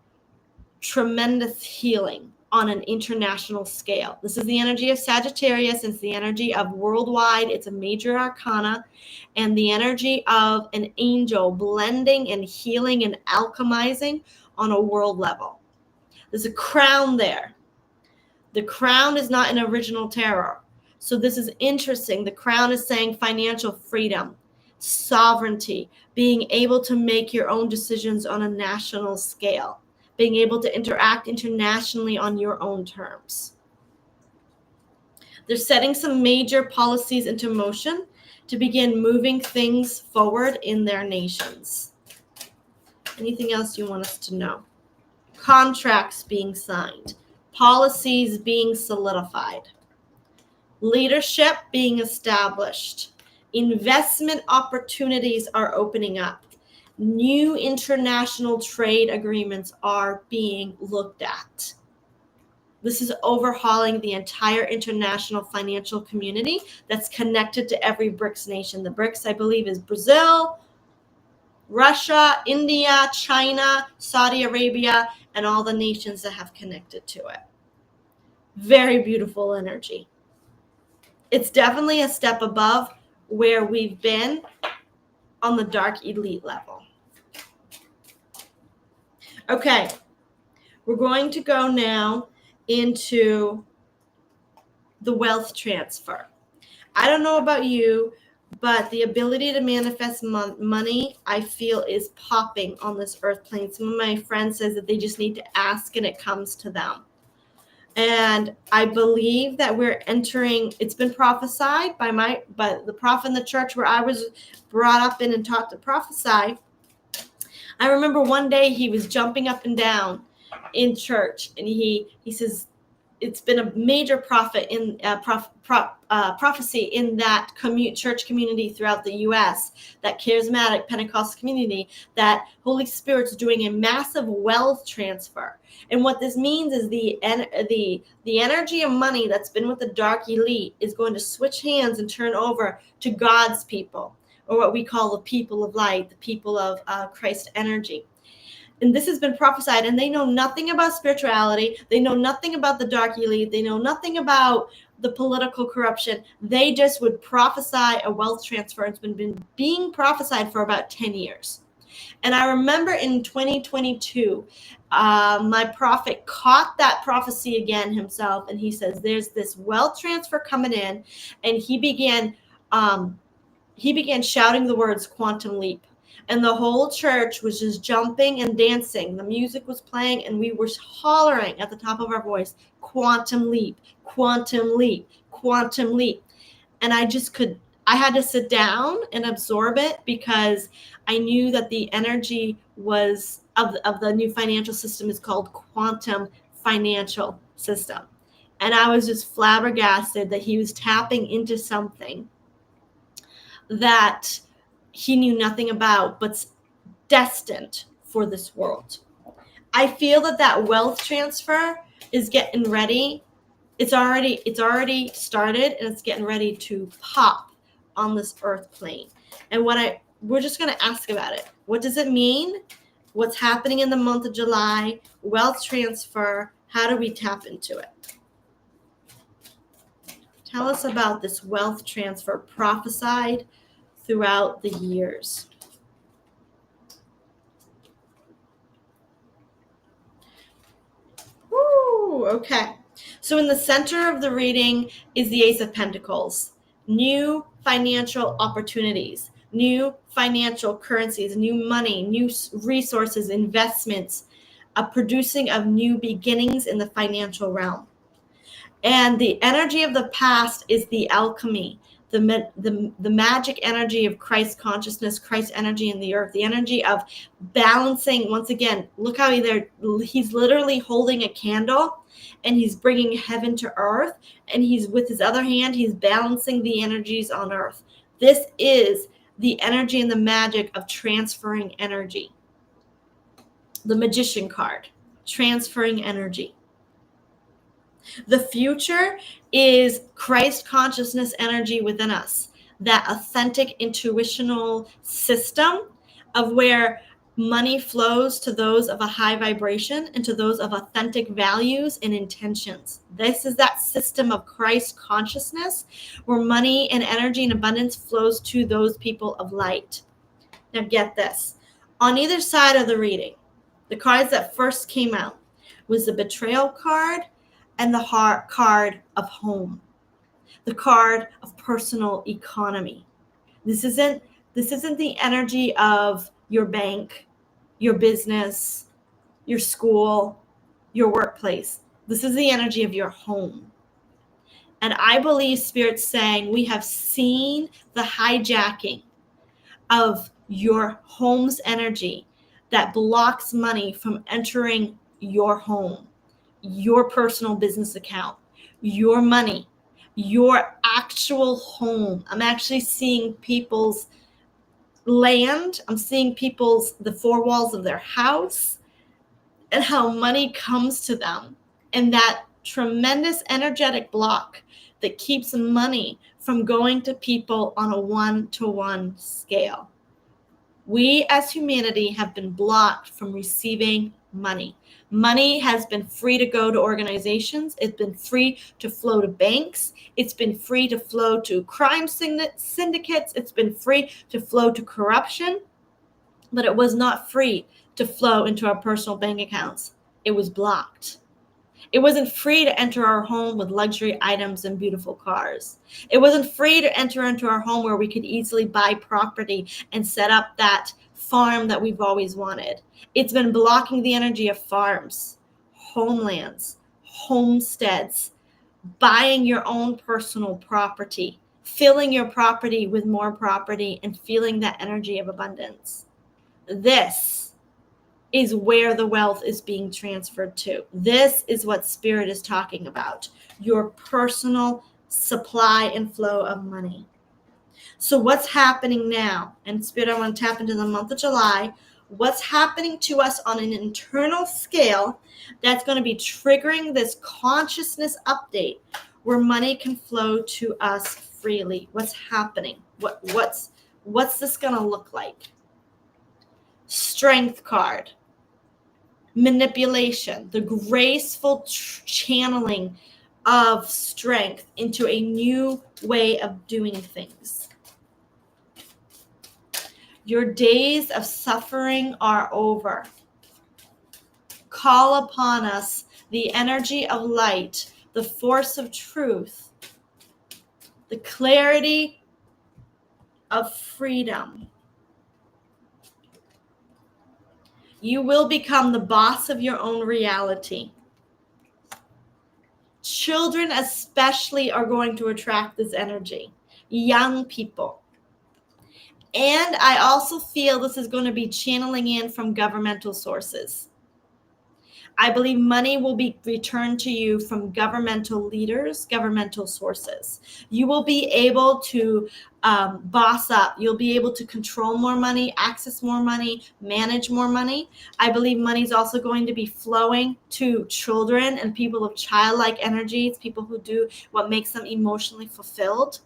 tremendous healing on an international scale. This is the energy of Sagittarius. It's the energy of worldwide. It's a major arcana. And the energy of an angel blending and healing and alchemizing on a world level. There's a crown there. The crown is not an original tarot. So this is interesting. The crown is saying financial freedom, sovereignty, being able to make your own decisions on a national scale, being able to interact internationally on your own terms. They're setting some major policies into motion to begin moving things forward in their nations. Anything else you want us to know? Contracts being signed, policies being solidified, leadership being established, investment opportunities are opening up. New international trade agreements are being looked at. This is overhauling the entire international financial community that's connected to every BRICS nation. The BRICS, I believe, is Brazil, Russia, India, China, Saudi Arabia, and all the nations that have connected to it. Very beautiful energy. It's definitely a step above where we've been on the dark elite level. Okay, we're going to go now into the wealth transfer. I don't know about you, but the ability to manifest money, I feel, is popping on this earth plane. Some of my friends says that they just need to ask and it comes to them. And I believe that we're entering, it's been prophesied by the prophet in the church where I was brought up in and taught to prophesy. I remember one day he was jumping up and down in church, and he says, it's been a major prophecy in that church community throughout the U.S., that charismatic Pentecostal community, that Holy Spirit's doing a massive wealth transfer. And what this means is the energy of money that's been with the dark elite is going to switch hands and turn over to God's people, or what we call the people of light, the people of Christ energy. And this has been prophesied, and they know nothing about spirituality. They know nothing about the dark elite. They know nothing about the political corruption. They just would prophesy a wealth transfer. It's been being prophesied for about 10 years. And I remember in 2022, my prophet caught that prophecy again himself, and he says, there's this wealth transfer coming in, and he began shouting the words quantum leap. And the whole church was just jumping and dancing. The music was playing, and we were hollering at the top of our voice, quantum leap, quantum leap, quantum leap. And I had to sit down and absorb it, because I knew that the energy was of the new financial system is called quantum financial system. And I was just flabbergasted that he was tapping into something that he knew nothing about, but's destined for this world. I feel that wealth transfer is getting ready. It's already started, and it's getting ready to pop on this earth plane. And we're just going to ask about it. What does it mean? What's happening in the month of July? Wealth transfer. How do we tap into it? Tell us about this wealth transfer prophesied throughout the years. Woo, okay. So in the center of the reading is the Ace of Pentacles. New financial opportunities, new financial currencies, new money, new resources, investments, a producing of new beginnings in the financial realm. And the energy of the past is the alchemy, the magic energy of Christ consciousness, Christ energy in the earth, the energy of balancing. Once again, look how he's literally holding a candle, and he's bringing heaven to earth, and he's with his other hand, he's balancing the energies on earth. This is the energy and the magic of transferring energy. The Magician card, transferring energy. The future is Christ consciousness energy within us, that authentic intuitional system of where money flows to those of a high vibration and to those of authentic values and intentions. This is that system of Christ consciousness where money and energy and abundance flows to those people of light. Now get this. On either side of the reading, the cards that first came out was the betrayal card and the heart card of home, the card of personal economy. This isn't the energy of your bank, your business, your school, your workplace. This is the energy of your home. And I believe Spirit's saying we have seen the hijacking of your home's energy that blocks money from entering your home, your personal business account, your money, your actual home. I'm actually seeing people's land. I'm seeing the four walls of their house, and how money comes to them, and that tremendous energetic block that keeps money from going to people on a one-to-one scale. We as humanity have been blocked from receiving money. Money has been free to go to organizations. It's been free to flow to banks. It's been free to flow to crime syndicates. It's been free to flow to corruption. But it was not free to flow into our personal bank accounts. It was blocked. It wasn't free to enter our home with luxury items and beautiful cars. It wasn't free to enter into our home where we could easily buy property and set up that farm that we've always wanted. It's been blocking the energy of farms, homelands, homesteads, buying your own personal property, filling your property with more property, and feeling that energy of abundance. This is where the wealth is being transferred to. This is what Spirit is talking about, your personal supply and flow of money. So what's happening now? And Spirit, I want to tap into the month of July. What's happening to us on an internal scale that's going to be triggering this consciousness update where money can flow to us freely? What's happening? What's this going to look like? Strength card. Manipulation, the graceful channeling of strength into a new way of doing things. Your days of suffering are over. Call upon us the energy of light, the force of truth, the clarity of freedom. You will become the boss of your own reality. Children especially are going to attract this energy. Young people. And I also feel this is going to be channeling in from governmental sources. I believe money will be returned to you from governmental leaders, governmental sources. You will be able to boss up. You'll be able to control more money, access more money, manage more money. I believe money is also going to be flowing to children and people of childlike energies, people who do what makes them emotionally fulfilled.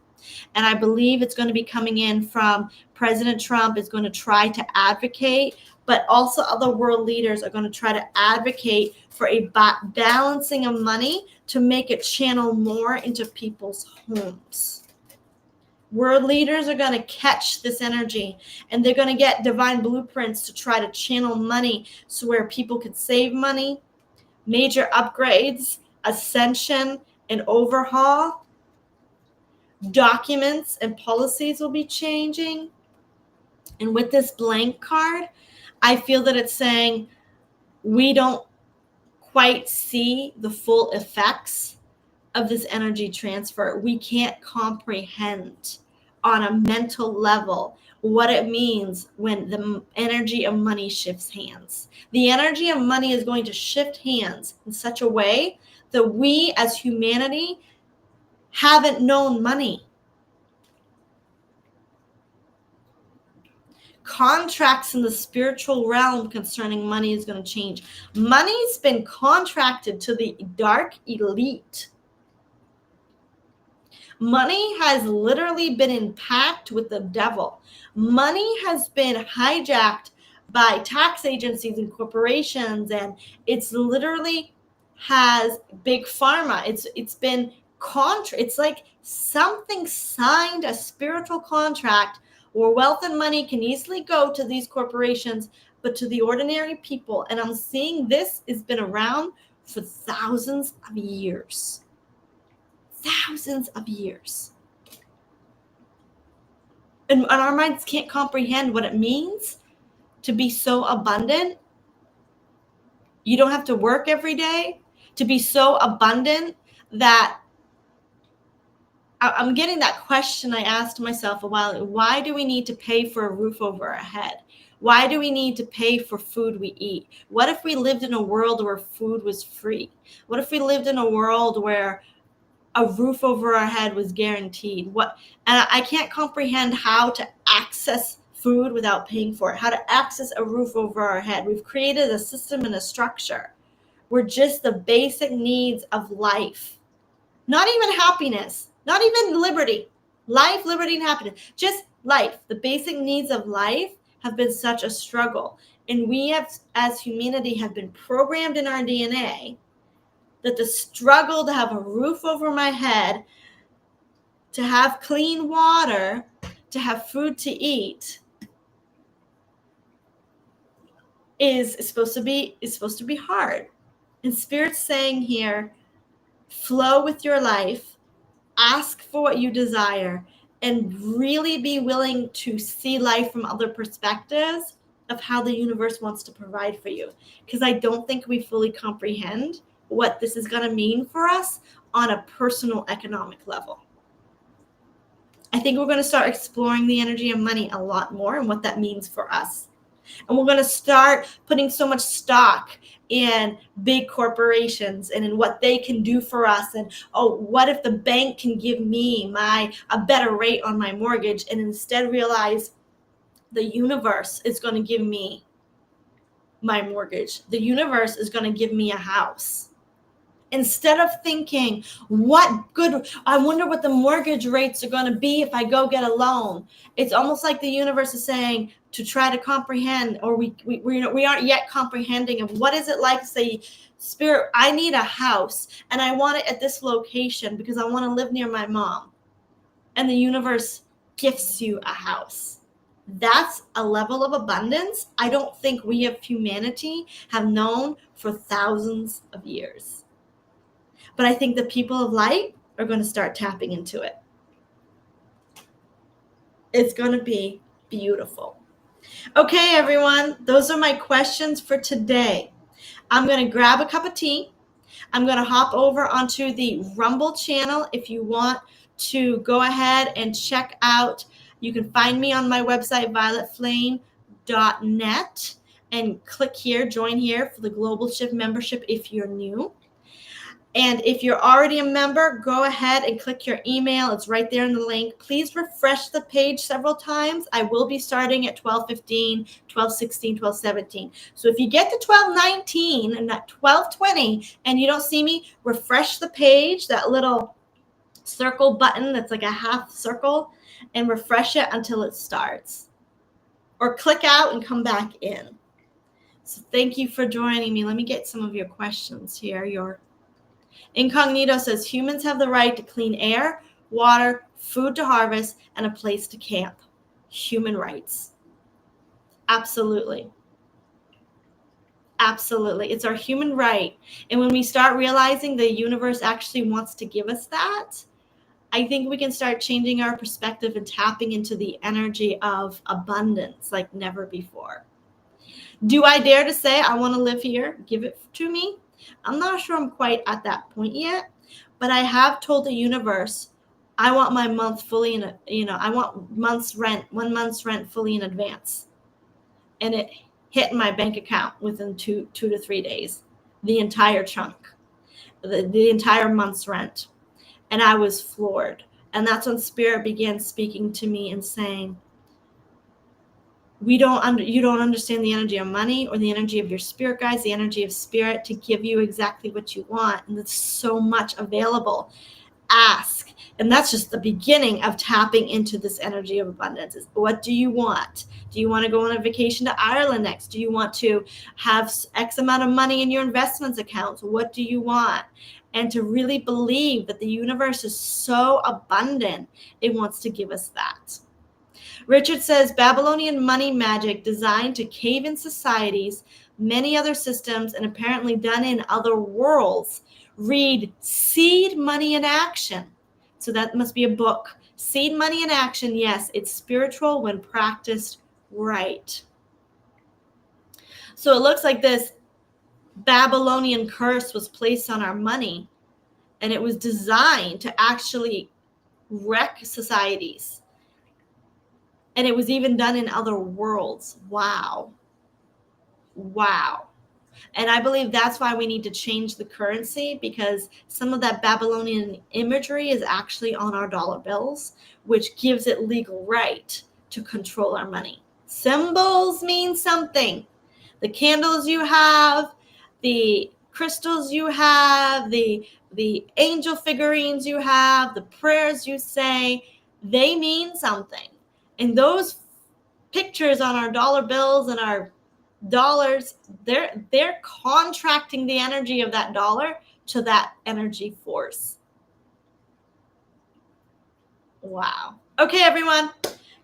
And I believe it's going to be coming in from President Trump is going to try to advocate, but also other world leaders are going to try to advocate for a balancing of money to make it channel more into people's homes. World leaders are going to catch this energy and they're going to get divine blueprints to try to channel money so where people could save money, major upgrades, ascension, and overhaul. Documents and policies will be changing. And with this blank card, I feel that it's saying we don't quite see the full effects of this energy transfer. We can't comprehend on a mental level what it means when the energy of money shifts hands. The energy of money is going to shift hands in such a way that we as humanity haven't known money. Contracts in the spiritual realm concerning money is going to change. Money's been contracted to the dark elite. Money has literally been in pact with the devil. Money has been hijacked by tax agencies and corporations, and it's literally has big pharma. It's been it's like something signed a spiritual contract where wealth and money can easily go to these corporations, but to the ordinary people. And I'm seeing this has been around for thousands of years. Thousands of years. And our minds can't comprehend what it means to be so abundant. You don't have to work every day. To be so abundant that I'm getting that question I asked myself a while ago. Why do we need to pay for a roof over our head? Why do we need to pay for food we eat? What if we lived in a world where food was free? What if we lived in a world where a roof over our head was guaranteed? And I can't comprehend how to access food without paying for it, how to access a roof over our head. We've created a system and a structure where just the basic needs of life, not even happiness, not even liberty, life, liberty, and happiness, just life, the basic needs of life have been such a struggle. And we have, as humanity, have been programmed in our DNA that the struggle to have a roof over my head, to have clean water, to have food to eat is supposed to be hard. And Spirit's saying here, flow with your life, ask for what you desire, and really be willing to see life from other perspectives of how the universe wants to provide for you. Because I don't think we fully comprehend what this is going to mean for us on a personal economic level. I think we're going to start exploring the energy of money a lot more and what that means for us. And we're going to start putting so much stock in big corporations and in what they can do for us. And, oh, what if the bank can give me a better rate on my mortgage, and instead realize the universe is going to give me my mortgage. The universe is going to give me a house. Instead of thinking, I wonder what the mortgage rates are going to be if I go get a loan. It's almost like the universe is saying to try to comprehend, or we aren't yet comprehending of what is it like to say, Spirit, I need a house and I want it at this location because I want to live near my mom. And the universe gifts you a house. That's a level of abundance I don't think we of humanity have known for thousands of years. But I think the people of light are going to start tapping into it. It's going to be beautiful. Okay, everyone, those are my questions for today. I'm going to grab a cup of tea. I'm going to hop over onto the Rumble channel. If you want to go ahead and check out, you can find me on my website, violetflame.net, and click here, join here for the Global Shift membership if you're new. And if you're already a member, go ahead and click your email. It's right there in the link. Please refresh the page several times. I will be starting at 12:15, 12:16, 12:17. So if you get to 12:19 and not 12:20 and you don't see me, refresh the page, that little circle button that's like a half circle, and refresh it until it starts. Or click out and come back in. So thank you for joining me. Let me get some of your questions here. Incognito says, humans have the right to clean air, water, food to harvest, and a place to camp. Human rights. Absolutely. Absolutely. It's our human right. And when we start realizing the universe actually wants to give us that, I think we can start changing our perspective and tapping into the energy of abundance like never before. Do I dare to say I want to live here? Give it to me. I'm not sure I'm quite at that point yet, but I have told the universe I want my month fully I want 1 month's rent fully in advance. And it hit my bank account within two to 3 days, the entire chunk, the entire month's rent. And I was floored. And that's when Spirit began speaking to me and saying, you don't understand the energy of money or the energy of your spirit guides, the energy of spirit to give you exactly what you want. And there's so much available. Ask. And that's just the beginning of tapping into this energy of abundance. What do you want? Do you want to go on a vacation to Ireland next? Do you want to have X amount of money in your investments accounts? What do you want? And to really believe that the universe is so abundant, it wants to give us that. Richard says, Babylonian money magic designed to cave in societies, many other systems, and apparently done in other worlds. Read Seed Money in Action. So that must be a book. Seed Money in Action, yes, it's spiritual when practiced right. So it looks like this Babylonian curse was placed on our money, and it was designed to actually wreck societies. And it was even done in other worlds. Wow. And I believe that's why we need to change the currency, because some of that Babylonian imagery is actually on our dollar bills, which gives it legal right to control our money. Symbols mean something. The candles you have, the crystals you have, the angel figurines you have, the prayers you say, they mean something. And those pictures on our dollar bills and our dollars, they're contracting the energy of that dollar to that energy force. Wow. Okay, everyone.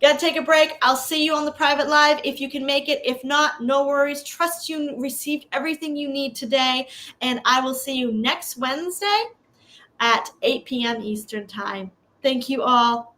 Gotta take a break. I'll see you on the private live if you can make it. If not, no worries. Trust you received everything you need today. And I will see you next Wednesday at 8 p.m. Eastern Time. Thank you all.